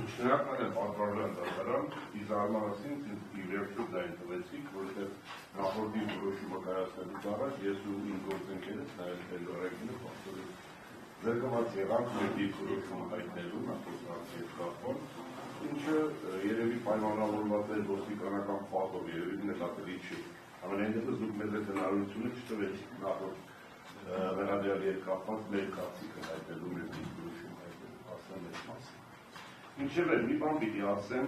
Շնորհակալ եմ պատվարժան դատարան, իս արմանասին ի վերջո ձայն տվեցիք, որովհետև նախորդի որոշումը կայացնելուց առաջ ես ու իմ գործընկերս նաև Ռեգինը փաստորեն զրկված եղանք մեր դիրքորոշումը հայտնելու նախորդի կապով, ինչը երևի պայմանավորված է ոստիկանական ֆակտով, երևի նկատելի չի։ Ամենայն դեպս դուք մեզ այդ հնարավորությունը չտվեցիք նախորդ վերաբերյալ երկկապված մեր կարծիքը հայտնելու մեր դիրքորոշումը հայտնելու ասեմ այս մասին։ Ինչև է, մի բան պիտի ասեմ,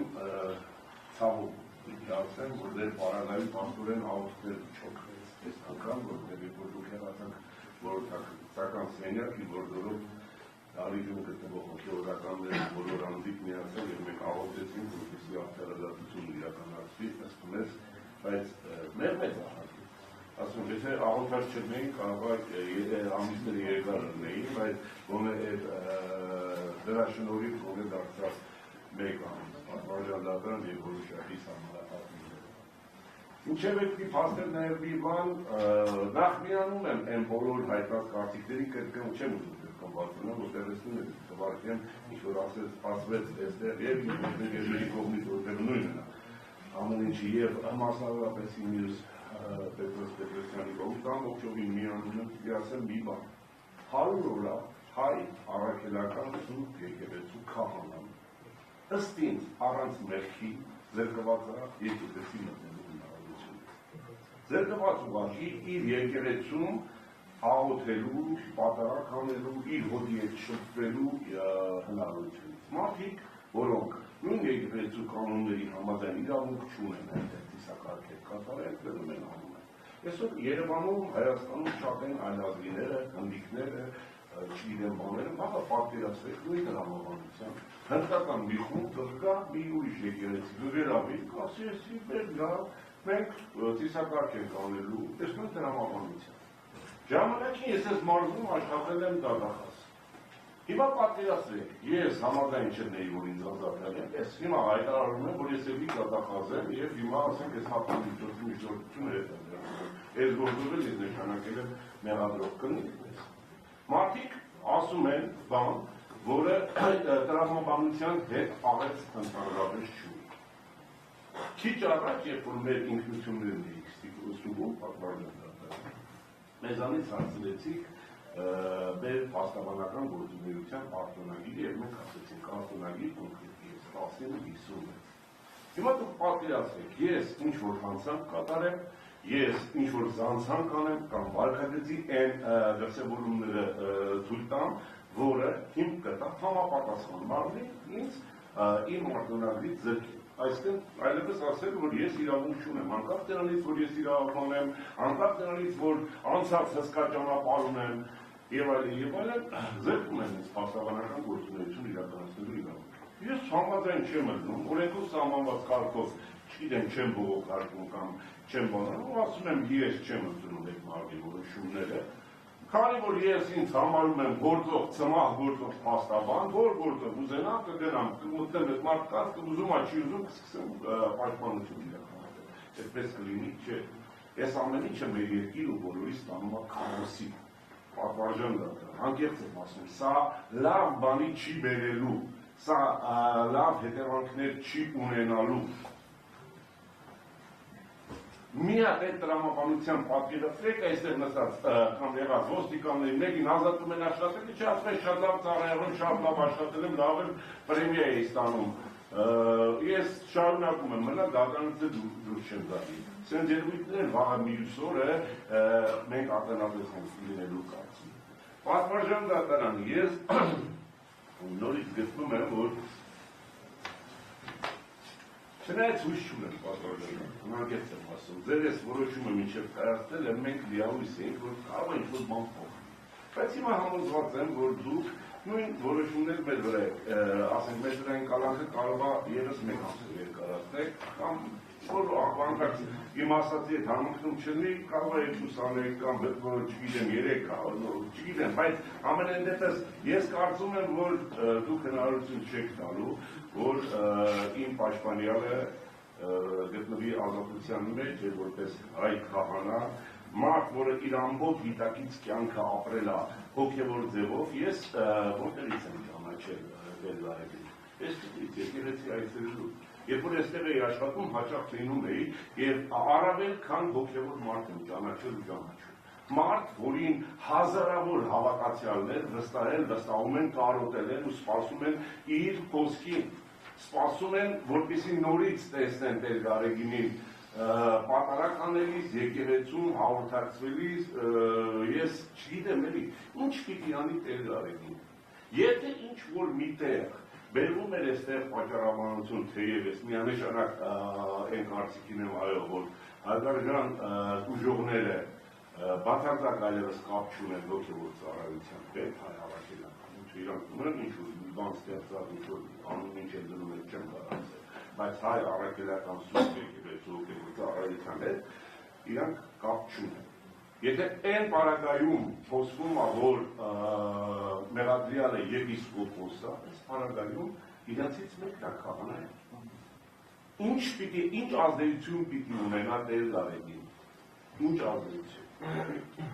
ցավոք պիտի ասեմ, որ դեր պարագայում պաստորեն աղոթքներ չոքվեց այս անգամ, որտեղ որ դուք եղացաք որոշական սենյակի, որով առիթում գտնվող հոգևորականներ բոլոր անձիկ միացան եւ մենք աղոթեցինք, որպեսզի արդարադատությունը իրականացվի, ըստ մեզ, բայց մեր մեծ ահագի։ Ասում, եթե աղոթած չլինեին, կարող է ամիսները երկար լինեին, բայց գոնե դրա շնորհիվ գոնե դարձավ մեկ ամիս, պատվարժան դատարան եւ որոշակի սահմանափակումներ։ Ինչեւ պետք է փաստել նաեւ մի բան, նախ միանում եմ այն բոլոր հայտնած կարծիքների կրկին չեմ ուզում կոմբացնել, որտեղ էստում է թվարկեմ, ինչ որ ասվեց այստեղ եւ ինքնիների կողմից որտեղ նույնն է։ Ամեն ինչի եւ մասնավորապես մյուս Պետրոս Պետրոսյանի կողմից ամբողջովին միանում եմ պիտի ասեմ մի բան։ 100 օր հայ առաքելական սուրբ եկեղեցու քահանան ըստ ինձ առանց մեղքի զրկված է եկեղեցի մտնելու հնարավորությունը։ Զրկված ուղղակի իր եկեղեցում աղոթելու, պատարակ անելու, իր հոտի հետ շփվելու հնարավորությունից։ Մարդիկ, որոնք նույն եկեղեցու կանոնների համաձայն իրավունք չունեն այնտեղ ծիսակարգեր կատարել, դնում են անում են։ Այսօր Երևանում, Հայաստանում շատ են այլազգիները, հնդիկները, չգիտեմ բաները, մաղա պատկերացրեք նույն տրամաբանությամբ։ Հնդկական մի խումբ թղկա մի ուրիշ եկեղեցի գվերավի, ասի էսի մեր գա, մենք ծիսակարգ ենք անելու, այս նույն տրամաբանությամբ։ Ժամանակին ես ես մարզում աշխատել եմ դատախազ։ Հիմա պատկերացրեք, ես համաձայն չլինեի, որ ինձ ազատել են, ես հիմա հայտարարում եմ, որ ես էլի դատախազ եմ եւ հիմա ասենք ես հապտամիջոցի միջոցությունը հետ եմ դրանում։ Այս գործով ես նշանակել եմ մեղադրող կնիկ։ Մարդիկ ասում են բան, որը տրամաբանության հետ աղեց ընդհանրապես չունի։ Քիչ առաջ, երբ որ մեր ինքնություններն էինք ստուգում, պատվարժան դատարան, մեզանից հարցրեցիք մեր փաստաբանական գործունեության արտոնագիրը եւ մենք ասեցինք արտոնագիր կոնկրետ 10-50։ Հիմա դուք պատկերացրեք, ես ինչ որ հանցանք կատարեմ, ես ինչ որ զանցանք անեմ կամ վարկագծի այն դրսևորումները թույլ տամ, որը հիմք կտա համապատասխան մարմնի ինձ իմ արտոնագրից զրկել։ Այսինքն այլևս ասել, որ ես իրավունք չունեմ, անկախ դրանից, որ ես իրավաբան եմ, անկախ դրանից, որ անցած հսկա ճանապարհ ունեմ, եւ այլն, զրկում են ինձ փաստաբանական գործունեություն իրականացնելու իրավունք։ Ես համաձայն չեմ ելնում, օրենքով սահմանված կարգով, չգիտեմ, չեմ բողոքարկում կամ չեմ բանանում, ասում եմ, ես չեմ ընդունում այդ մարդի որոշումները, քանի որ ես ինձ համարում եմ գործող, ծմահ գործող փաստաբան, որ գործով ուզենամ, կգնամ, կմտնեմ այդ մարդկանց, կուզում, չի ուզում, կսկսեմ պաշտպանություն իրականացնել։ Այդպես կլինի, չէ։ Այս ամեն ինչը մեր երկիր ու բոլորի ստանում է քաոսի։ Պատվարժան դատարան, անկեղծ եմ ասում, սա լավ բանի չի բերելու, սա լավ հետևանքներ չի ունենալու։ Միակ այդ տրամաբանության պատկերացրեք այստեղ նստած կամ եղած ոստիկանների մեկին ազատում են աշխատել, չէ, ասում են շատ լավ ծառայողում, շատ լավ աշխատել եմ, լավ էլ պրեմիա էի ստանում։ Ես շարունակում եմ մնալ, դատարանից դուրս չեմ գալի։ Սենց երևույթներ վաղը մյուս օրը մենք արտանավեց ենք լինելու կարծում։ Պատվարժան դատարան, ես նորից գտնում եմ, որ չնայած հույս չունեմ պատվարժան, անկեղծ եմ ասում, ձեր ես որոշումը մինչև կայացնել եմ, մենք լիահույս էինք, որ կարող է ինչ-որ բան փոխել։ Բայց հիմա համոզված եմ, որ դուք նույն որոշումներ մեր վրա եք, ասենք մեր վրա են կալանքը կարող է ևս մեկ ամսով երկարացնել, կամ որ անկարծ իմ ասացի հետ համընկնում չլինի, կարող է 2 ամիս կամ չգիտեմ 3, չգիտեմ, բայց ամենայն դեպս ես կարծում եմ, որ դուք հնարավորություն չեք տալու, որ իմ պաշտպանյալը գտնվի ազատության մեջ եւ որպես հայ քահանա, մարդ, որը իր ամբողջ գիտակից կյանքը ապրել է հոգևոր ձևով, ես որտեղից եմ ճանաչել Բելլարևին։ Այստեղից եկեղեցի այցելելու։ Երբ որ այստեղ էի աշխատում, հաճախ լինում էի եւ առավել քան հոգեվոր մարդ եմ ճանաչում։ Մարդ, որին հազարավոր հավատացյալներ վստահում են, կարոտել են ու սպասում են իր խոսքին, սպասում են, որպեսզի նորից տեսնեն Տեր Գարեգինին պատարականելիս, եկեղեցում հաղորդակցվելիս, ես չգիտեմ էլի, ինչ պիտի անի Տեր Գարեգինը։ Եթե ինչ-որ միտեղ բերվում էր այստեղ պատճառաբանություն, թեև ես միանշանակ այն կարծիքին եմ այո, որ հարգարժան ուժողները բացարձակ այլևս կապ չունեն հոգևոր ծառայության հետ, հայ հավաքելական, իրանք ունեն ինչ-որ բան ստեղծած, ինչ-որ անուն ինչ են դնում են չեմ կարծել, բայց հայ առաքելական սուրբ եկեղեցու հոգևոր ծառայության հետ իրանք կապ չունեն։ Եթե այն պարագայում խոսվում է, որ մեղադրյալը եպիսկոպոսը, այս պարագայում իրացից մեկն է քահանա։ Ինչ ազդեցություն պիտի ունենա Տեր Գարեգին, ինչ ազդեցություն։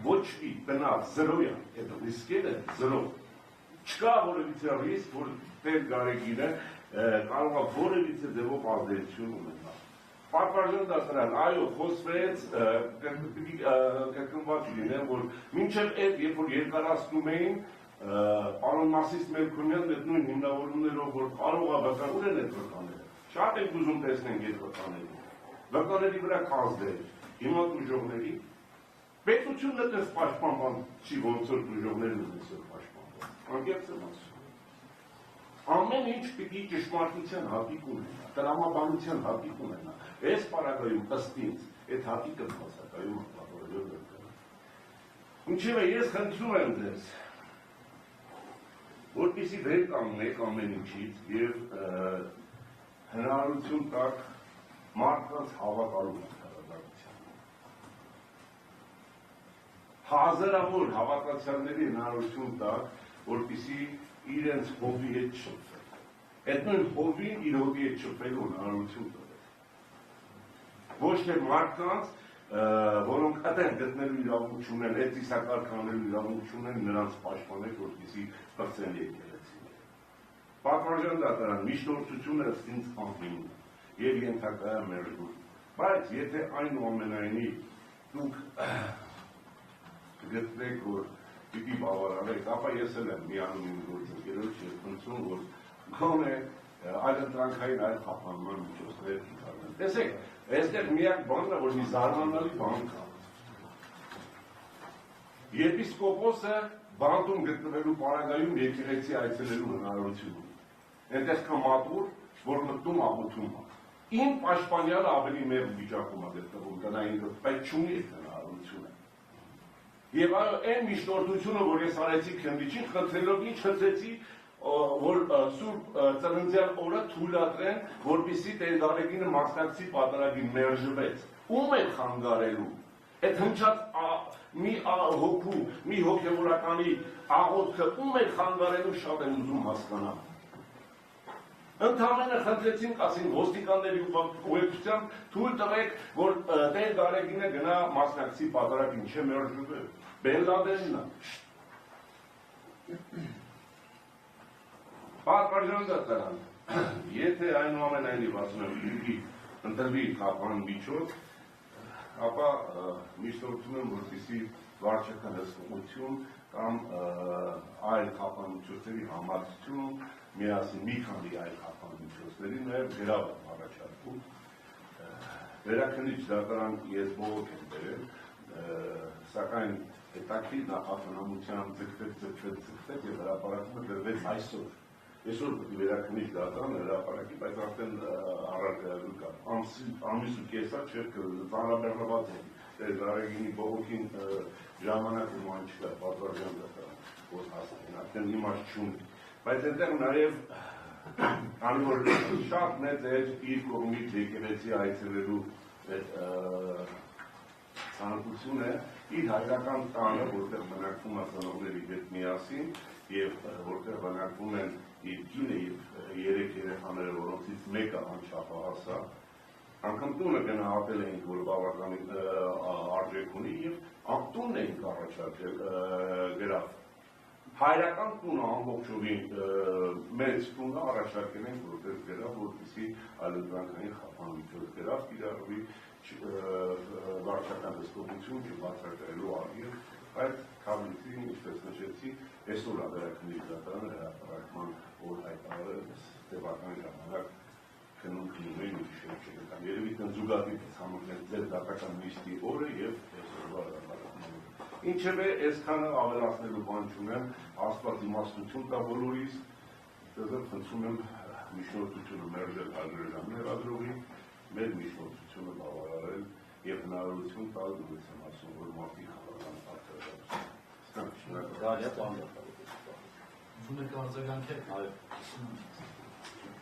Ոչ մի բնավ զրո է, այդ ռիսկերը զրո։ Չկա որևիցե ռիսկ, որ Տեր Գարեգինը կարող է որևիցե ձևով ազդեցություն ունենալ։ Պատվարժան դասարան, այո, խոսվեց, կրկնված լինեմ, որ մինչև այդ, երբ որ երկարացնում էին, պարոն Մասիս Մելքոնյանն այդ նույն հիմնավորումներով, որ կարող է վկան, ուր են այդ վկաները։ Շատ ենք ուզում տեսնենք այդ վկաների։ Վկաների վրա կազդեր, հիմա ուժողների։ Պետությունը դες պաշտպանման չի ոնց որ ուժողներն են այսօր պաշտպանվում։ Անկեղծ եմ ասում։ Ամեն ինչ պիտի ճշմարտության հատիկ ունենա, տրամաբանության հատիկ ունենա։ Այս պարագայում ըստ ինձ, այդ հատիկը բացակայում է։ Ինչևէ, ես խնդրում եմ ձեզ, որպեսզի վեր կանգնեք ամեն ինչից եւ հնարավորություն տաք մարդկանց հավատալու հաղորդակցությանը։ Հազարավոր հավատացյալների հնարավորություն տաք, որպեսզի իրենց հովի հետ շփվել։ Այդ նույն հովին իր հովի հետ շփվելու հնարավորություն տվեք։ Ոչ թե մարդկանց, որոնք այդտեղ գտնելու իրավունք չունեն, այդ ծիսակարգ անելու իրավունք չունեն, նրանց պաշտպանել, որպեսզի բրծեն եկեղեցիները։ Պատվարժան դատարան, միշտորդությունը ըստ ինձ անհիմն է եւ ենթակա է մերժում։ Բայց եթե այնուամենայնիվ դուք գտնեք, որ պիտի բավարարեք, ապա ես էլ եմ միանում իմ գործընկերոջ եւ խնդրում, որ գոնե այլընտրանքային այլ խափանման միջոցներ կիրառեն։ Տեսեք, այստեղ միակ բանն է, որ մի զարմանալի բան կա։ Եպիսկոպոսը բանտում գտնվելու պարագայում եկեղեցի այցելելու հնարավորություն ունի։ Այնտեղ կա մատուր, որ մտնում աղոթում է։ Իմ պաշտպանյալը ավելի մեծ վիճակում է գտնվում, տնային պետք չունի այդ հնարավորությունը։ Եվ այն միշտորդությունը, որ ես արեցի քննիչին, խնդրելով ինչ խնդրեցի, որ Սուրբ Ծննդյան օրը թույլատրեն, որպեսզի Տեր Գարեգինը մասնակցի պատարագին մերժվեց։ Ում է խանգարելու։ Այդ հնչած մի հոգու, մի հոգևորականի աղոթքը ում է խանգարելու շատ եմ ուզում հասկանալ։ Ընդհանրապես խնդրեցինք, ասին ոստիկանների ուղեկցությամբ թույլ տվեք, որ Տեր Գարեգինը գնա մասնակցի պատարագին, չէ մերժվել։ Բեն Լադենն է։ Պատվարժան դատարան, եթե այնուամենայնիվ ասում եմ պիտի ընտրվի խափան միջոց, ապա միշտորություն եմ, որպեսզի վարչական հսկողություն կամ այլ խափան միջոցների համակցություն, միասին մի քանի այլ խափան միջոցների նաև գրավ առաջարկում։ Վերաքննիչ դատարան ես բողոք եմ բերել, սակայն հետաքրքիր նախաձեռնությամբ ձգվեց եւ հրապարակումը դրվեց այսօր։ Այսօր պետք է վերաքննիչ դատարանը հրապարակի, բայց արդեն առարկայելու կա։ Ամիս ու կեսա չէր ծանրաբեռնված է Տեր Գարեգինի բողոքին ժամանակ ու ման չկա, պատվարժան դատարան, որ հասնեն, արդեն իմաստ չունի։ Բայց այնտեղ նաև քանի որ շատ մեծ էր իր կողմից եկեղեցի այցելելու այդ ցանկությունը իր հայրական տանը, որտեղ բնակվում է ծնողների հետ միասին եւ որտեղ բնակվում են իր կինը եւ երեք երեխաները, որոնցից մեկը անչափահաս է, անգամ տունը գնահատել էինք, որ բավականին արժեք ունի եւ տունն էինք առաջարկել գրավ։ հայրական տունը ամբողջովին մեծ տունը առաջարկել ենք որպես գրավ, որպեսզի այլընտրանքային խափանություն գրավ կիրառվի վարչական հսկողություն չբացակայելու արժեք, այդ քամիքին, ինչպես նշեցի, այսօր ադարակների դատարանը հրապարակման օր հայտարարել տևական ժամանակ քննունք լինել ու շրջեկան։ Երևի տնձուգատի ցամաքներ ձեր դատական նիստի օրը եւ այսօրվա հրապարակման օրը։ Ինչևէ, այսքանը ավելացնելու բան չունեմ, Աստված իմաստություն տա բոլորիս, դեռ խնդրում եմ միջնորդությունը մերժել հարգարժաններ ադրողին, մեր միջնորդությունը բավարարել եւ հնարավորություն տալ դուրս եմ ասում, որ մարդիկ հավաքան Ուզում եք արձագանքել։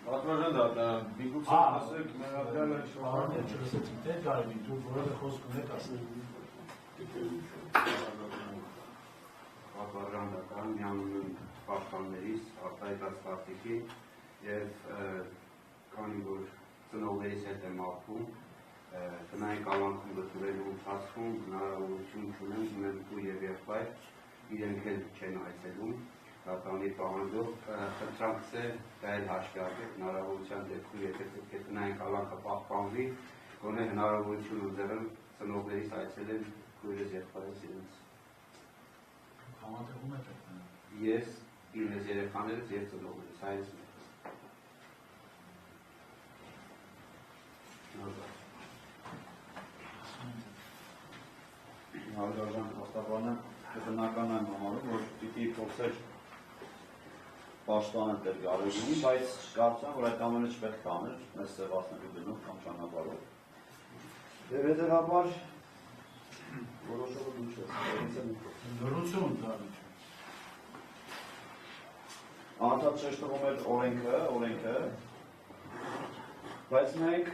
Պատվարժան դատարան, միգուցե ասեք մենադրյալը Պարոն, չլսեցիք, թե կարելի, դուք որևէ խոսք ունեք ասել։ Պատվարժան դատարան, միանում պաշտպաններից, արտահայտած պարտիկի եւ քանի որ ծնողներից հետ եմ ապրում, տնային կալանքում գտնվելու ընթացքում հնարավորություն չունեմ ունենալու եւ եղբայր իրենք էլ չեն այցելում դատարանի պահանջով խնդրանքս է դա էլ հաշվի առնեք հնարավորության դեպքում եթե պետք է տնային կալանքը պահպանվի գոնե հնարավորություն ունենալ ծնողներից այցելել քույրս եղբայրս իրենց Համատեղում եք այդ ես իրենց երեխաներից եւ ծնողներից հայրս Հարգարժան հաստատանը բնական եմ համարում, որ պիտի փորձեր պաշտպանել դեր Գարեգինին, բայց կարծում որ այդ ամենը չպետք է աներ, մեզ սևացնելու գնով կամ ճանապարհով։ Եվ հետևաբար որոշումը դու չես։ Լրություն դառնի։ Անդադ շեշտվում էր օրենքը, բայց մենք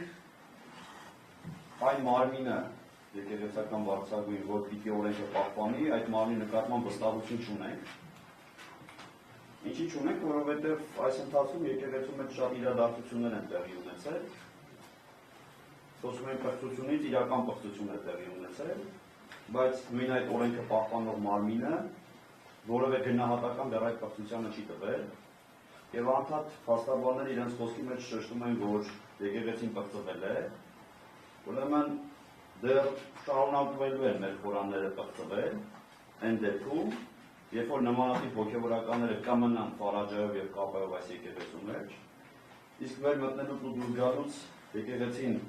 այն մարմինը եկեղեցական վարձակույն, որ պիտի օրենքը պահպանի, այդ մարմնի նկատմամբ վստահություն չունենք։ Ինչի չունենք, որովհետև այս ընթացքում եկեղեցում հետ շատ իրադարձություններ են տեղի ունեցել։ Խոսում ենք պղծությունից, իրական պղծություն է տեղի ունեցել, բայց նույն այդ օրենքը պահպանող մարմինը որևէ գնահատական դեռ այդ պղծությանը չի տվել, եւ անդադ փաստաբանները իրենց խոսքի մեջ շեշտում են, որ եկեղեցին պղծվել է, ուրեմն դեռ շարունակվելու են մեր խորանները պղծվել, այն դեպքում, երբ որ նմանատիպ հոգևորականները կմնան Ֆարաջայով եւ Կապայով այս եկեղեցու մեջ, իսկ մեր մտնելուց ու դուրս գալուց եկեղեցին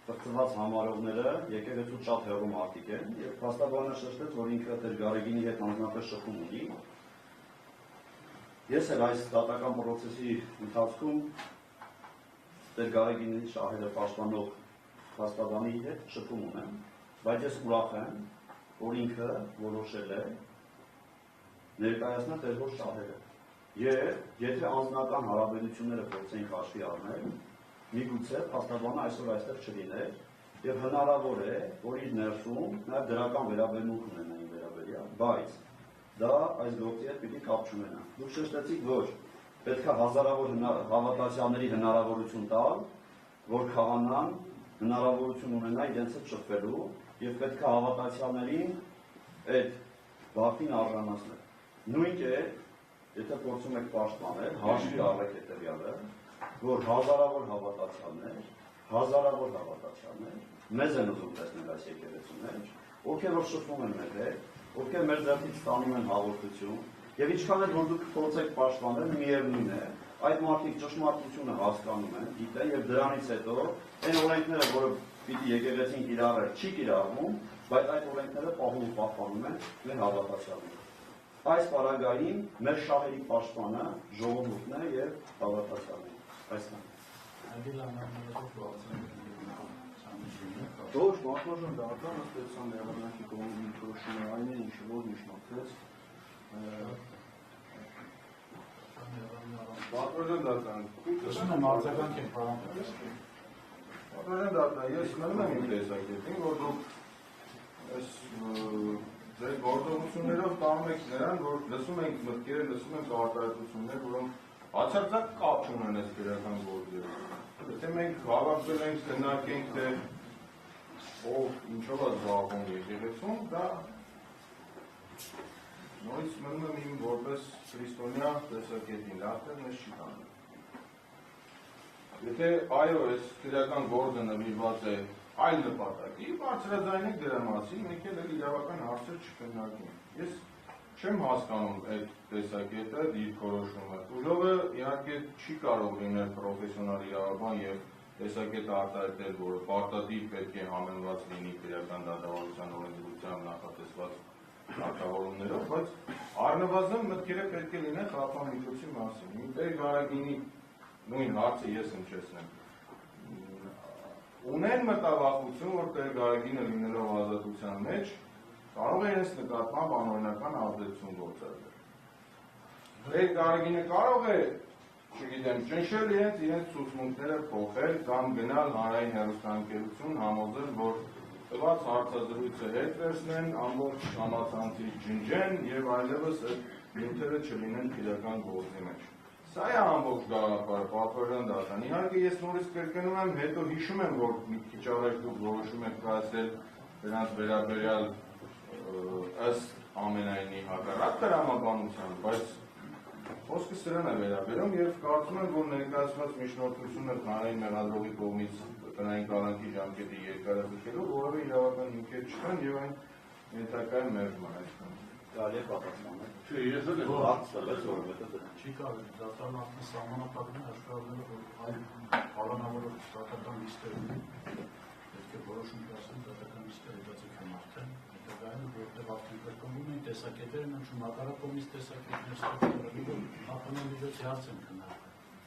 պղծված համարողները եկեղեցու շատ հեռու մարդիկ են եւ փաստաբանը շեշտեց, որ ինքը դեր Գարեգինի հետ անձնապես շփում ունի։ Ես էլ այս դատական պրոցեսի ընթացքում դեր Գարեգինի շահերը պաշտպանող փաստաբանի հետ շփում ունեմ, բայց ես ուրախ եմ, որ ինքը որոշել է ներկայացնել դեր հոր շահերը։ Եվ եթե անձնական հարաբերությունները փորձենք հաշվի առնել, միգուցե փաստաբանը այսօր այստեղ չլիներ եւ հնարավոր է, որ իր ներսում նաեւ դրական վերաբերմունք ունենա այն վերաբերյալ, բայց դա այս գործի հետ պիտի կապ չունենա։ Դուք շեշտեցիք, որ պետք է հազարավոր հավատացյալների հնարավորություն տալ, որ քահանան հնարավորություն ունենա իրենց հետ շփվելու եւ պետք է հավատացյալներին այդ բախտին արժանացնել։ Նույն է, եթե փորձում եք պաշտպանել, հաշվի առեք հետեւյալը, որ հազարավոր հավատացյալներ մեզ են ուզում տեսնել այս եկեղեցու մեջ, ովքեր որ շփվում են մեր հետ, ովքեր մեր ձեռքից ստանում են հաղորդություն, եւ ինչքան էլ որ դուք փորձեք պաշտպանել, միևնույն է, այդ մարդիկ ճշմարտությունը հասկանում են, գիտեն եւ դրանից հետո այն օրենքները, որը պիտի եկեղեցին կիրառել, չի կիրառվում, բայց այդ օրենքները պահպանում են մեր հավատացյալները։ Այս պարագային մեր շահերի պաշտպանը ժողովուրդն է եւ հավատացյալները։ Այսքան։ Ոչ, պատվարժան դատարան ըստ եղանակի կողմի որոշումը այն է, ինչը որ միջնորդեց Պատվարժան դատարան, Լսում եմ արձագանք եք պարոն։ Պատվարժան դատարան, ես մնում եմ իմ տեսակետին, որ դուք այս ձեր գործողություններով տանում եք նրան, որ լսում ենք մտքերը, լսում ենք արտահայտություններ, որոնք բացարձակ կապ չունեն այս քրեական գործերով։ Եթե մենք հավաքվել ենք, քննարկենք, թե ով ինչով է զբաղվում եկեղեցում, դա նորից մնում եմ իմ որպես քրիստոնյա տեսակետին, լավտեղ մեզ չի տանում։ Եթե այո, այս քրեական գործը նվիրված է այլ նպատակի, բարձրաձայնեք դրա մասին, մենք էլ իրավական հարցեր չքննարկենք։ Ես չեմ հասկանում այդ տեսակետը, դիրքորոշումը։ Ուժովը իհարկե չի կարող լինել պրոֆեսիոնալ իրավաբան եւ տեսակետը արտահայտել, որը պարտադիր պետք է համեմված լինի քրեական դատավարության օրենսդրությամբ նախատեսված հարկավորումներով, բայց առնվազն մտքերը պետք է լինեն խաղաղամիջոցի մասին։ Տեր Գարագինի նույն հարցը ես հնչեցնեմ։ Ունեն մտավախություն, որ Տեր Գարագինը լինելով ազատության մեջ կարող է իրենց նկատմամբ անօրինական ազդեցություն գործադրել։ Տեր Գարագինը կարող է, չգիտեմ, ճնշել իրենց ցուցմունքները փոխել կամ գնալ հանրային հեռուստաընկերություն համոզել, որ տված հարցազրույցը հետ վերցնեն, ամբողջ համացանցից ջնջեն եւ այլևս այդ նյութերը չլինեն քրեական գործի մեջ։ Սա է ամբողջ գաղափարը, պատվերան դատան։ Իհարկե ես նորից կրկնում եմ, հետո հիշում եմ, որ մի քիչ առաջ դուք որոշում եք կայացրել դրանց վերաբերյալ ըստ ամենայնի հակառակ տրամաբանության, բայց խոսքը սրան է վերաբերում եւ կարծում եմ, որ ներկայացված միջնորդությունը հանրային մեղադրողի կողմից տնային կալանքի ժամկետի երկարաձգելով որևէ իրավական հիմքեր չկան եւ այն ենթակա է մերժման այսքան։ Կարելի է պատասխանել։ Չէ, ես էլ եմ Չի կարելի, դատարան արդեն սահմանափակում է աշխարհները, որ այլ պալանավորող դատական լիստեր ունի, պետք է որոշում կայացնեն դատական լիստեր հետաձգում արդեն, հետագայում որտեղ արդեն կրկնվում են տեսակետերը, մենք շուտ հակառակ կողմից տեսակետներ ստեղծել, որ հապանամիջոցի հարց են քննարկում։